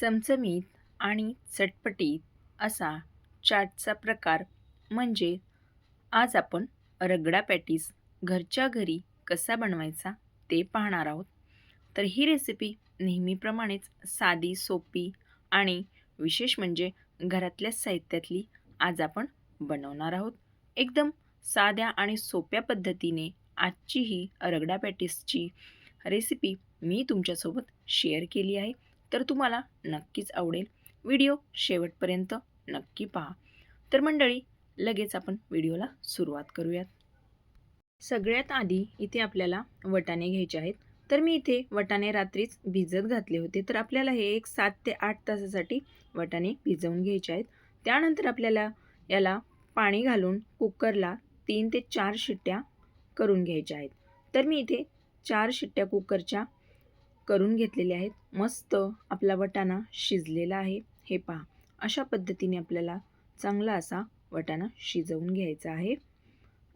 चमचमीत आणि चटपटीत असा चाटचा प्रकार म्हणजे आज आपण रगडा पॅटीस घरच्या घरी कसा बनवायचा ते पाहणार आहोत. तर ही रेसिपी नेहमीप्रमाणेच साधी, सोपी आणि विशेष म्हणजे घरातल्याच साहित्यातली आज आपण बनवणार आहोत. एकदम साध्या आणि सोप्या पद्धतीने आजची ही रगडा पॅटीसची रेसिपी मी तुमच्यासोबत शेअर केली आहे. तर तुम्हाला नक्कीच आवडेल. व्हिडिओ शेवटपर्यंत नक्की पहा. तर मंडळी, लगेच आपण व्हिडिओला सुरुवात करूयात. सगळ्यात आधी इथे आपल्याला वटाणे घ्यायचे आहेत. तर मी इथे वटाणे रात्रीच भिजत घातले होते. तर आपल्याला हे एक 7 ते 8 तासासाठी वटाणे भिजवून घ्यायचे आहेत. त्यानंतर आपल्याला याला पाणी घालून कुकरला 3 ते 4 शिट्ट्या करून घ्यायच्या आहेत. तर मी इथे 4 शिट्ट्या कुकरच्या करून घेतलेल्या आहेत. मस्त आपला वटाणा शिजलेला आहे. हे पहा, अशा पद्धतीने आपल्याला चांगला असा वटाणा शिजवून घ्यायचा आहे.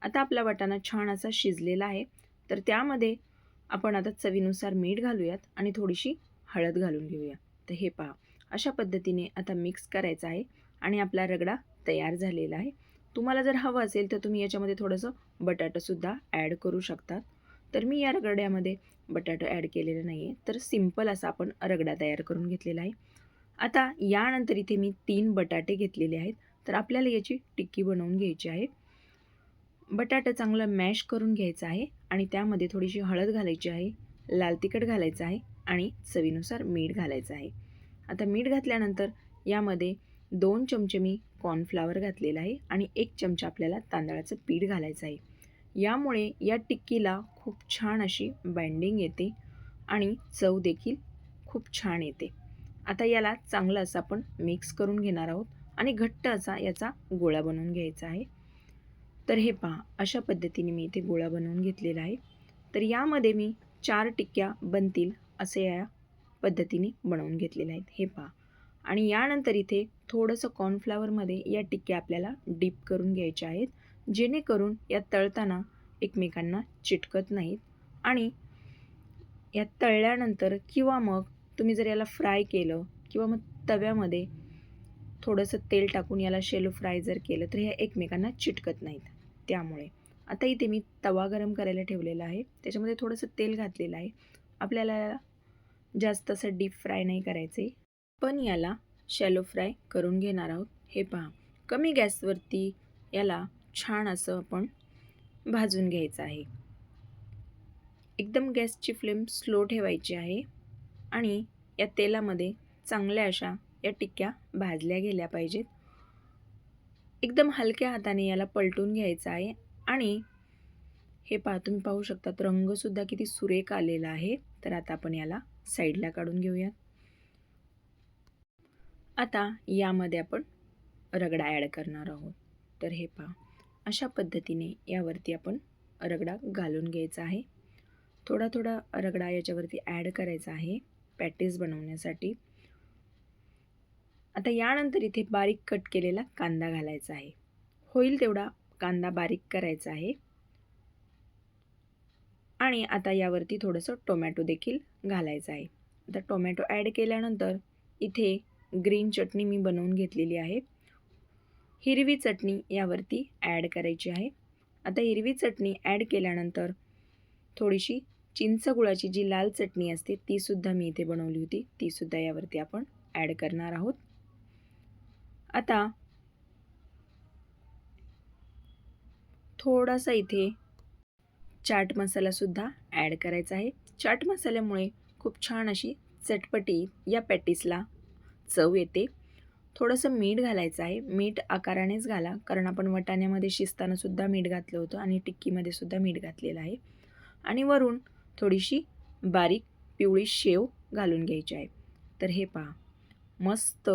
आता आपला वटाणा छान असा शिजलेला आहे. तर त्यामध्ये आपण आता चवीनुसार मीठ घालूयात आणि थोडीशी हळद घालून घेऊया. तर हे पहा, अशा पद्धतीने आता मिक्स करायचं आहे आणि आपला रगडा तयार झालेला आहे. तुम्हाला जर हवं असेल तर तुम्ही याच्यामध्ये थोडंसं बटाटासुद्धा ॲड करू शकतात. तर मी या रगड्यामध्ये बटाटा ॲड केलेला नाही आहे. तर सिंपल असा आपण रगडा तयार करून घेतलेला आहे. आता यानंतर इथे मी 3 बटाटे घेतलेले आहेत. तर आपल्याला याची टिक्की बनवून घ्यायची आहे. बटाटा चांगला मॅश करून घ्यायचा आहे आणि त्यामध्ये थोडीशी हळद घालायची आहे, लाल तिखट घालायचं आहे आणि चवीनुसार मीठ घालायचं आहे. आता मीठ घातल्यानंतर यामध्ये 2 चमचे मी कॉर्नफ्लॉवर घातलेला आहे आणि 1 चमचा आपल्याला तांदळाचं पीठ घालायचं आहे. यामुळे या टिक्कीला खूप छान अशी बाइंडिंग येते आणि चव देखील खूप छान येते. आता याला चांगलं असं आपण मिक्स करून घेणार आहोत आणि घट्ट असा याचा गोळा बनवून घ्यायचा आहे. तर हे पहा, अशा पद्धतीने मी इथे गोळा बनवून घेतलेला आहे. तर यामध्ये मी 4 टिक्क्या बनतील असे या पद्धतीने बनवून घेतलेल्या आहेत. हे पहा, आणि यानंतर इथे थोडंसं कॉर्नफ्लॉवरमध्ये या टिक्क्या आपल्याला डीप करून घ्यायच्या आहेत, जेणेकरून या तळताना एकमेकांना चिटकत नाहीत. आणि या तळल्यानंतर किंवा मग तुम्ही जर याला फ्राय केलं किंवा मग तव्यामध्ये थोडंसं तेल टाकून याला शेलो फ्राय जर केलं तर हे एकमेकांना चिटकत नाहीत. त्यामुळे आता इथे मी तवा गरम करायला ठेवलेला आहे. त्याच्यामध्ये थोडंसं तेल घातलेलं आहे. आपल्याला जास्त असं डीप फ्राय नाही करायचं आहे, पण याला शॅलो फ्राय करून घेणार आहोत. हे पहा, कमी गॅसवरती याला छान असं आपण भाजून घ्यायचं आहे. एकदम गॅसची फ्लेम स्लो ठेवायची आहे आणि या तेलामध्ये चांगल्या अशा या टिक्क्या भाजल्या गेल्या पाहिजेत. एकदम हलक्या हाताने याला पलटून घ्यायचं आहे आणि हे पहा, तुम्ही पाहू शकता रंगसुद्धा किती सुरेख आलेला आहे. तर आता आपण याला साईडला काढून घेऊया. आता यामध्ये आपण रगडा ॲड करणार आहोत. तर हे पहा, अशा पद्धतीने यावरती आपण रगडा घालून घ्यायचा आहे. थोडा थोडा रगडा याच्यावरती ॲड करायचा आहे पॅटीस बनवण्यासाठी. आता यानंतर इथे बारीक कट केलेला कांदा घालायचा आहे. होईल तेवढा कांदा बारीक करायचा आहे. आणि आता यावरती थोडंसं टोमॅटो देखील घालायचं आहे. आता टोमॅटो ॲड केल्यानंतर इथे ग्रीन चटणी मी बनवून घेतलेली आहे. हिरवी चटणी यावरती ॲड करायची आहे. आता हिरवी चटणी ॲड केल्यानंतर थोडीशी चिंचगुळाची जी लाल चटणी असते तीसुद्धा मी इथे बनवली होती, तीसुद्धा यावरती आपण ॲड करणार आहोत. आता थोडासा इथे चाट मसालासुद्धा ॲड करायचा आहे. चाट मसाल्यामुळे खूप छान अशी चटपटी या पॅटीसला चव येते. थोडंसं मीठ घालायचं आहे. मीठ आकारानेच घाला, कारण आपण वटाण्यामध्ये शिजतानासुद्धा मीठ घातलं होतं आणि टिक्कीमध्ये सुद्धा मीठ घातलेलं आहे. आणि वरून थोडीशी बारीक पिवळी शेव घालून घ्यायची आहे. तर हे पहा, मस्त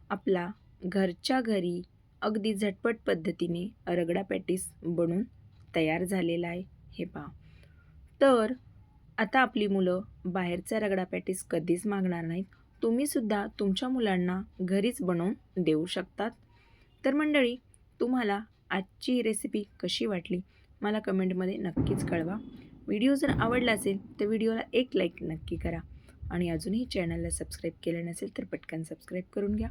आपला घरच्या घरी अगदी झटपट पद्धतीने रगडा पॅटीस बनून तयार झालेला आहे. हे पहा, तर आता आपली मुलं बाहेरचा रगडा पॅटीस कधीच मागणार नाहीत. तुम्हीसुद्धा तुमच्या मुलांना घरीच बनवून देऊ शकतात. तर मंडळी, तुम्हाला आजची ही रेसिपी कशी वाटली मला कमेंटमध्ये नक्कीच कळवा. व्हिडिओ जर आवडला असेल तर व्हिडिओला एक लाईक नक्की करा आणि अजूनही चॅनलला सबस्क्राईब केलं नसेल तर पटकन सबस्क्राईब करून घ्या.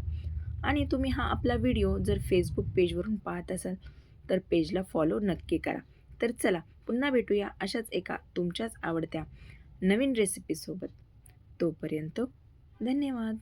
आणि तुम्ही हा आपला व्हिडिओ जर फेसबुक पेजवरून पाहत असाल तर पेजला फॉलो नक्की करा. तर चला पुन्हा भेटूया अशाच एका तुमच्याच आवडत्या नवीन रेसिपीसोबत. तोपर्यंत धन्यवाद.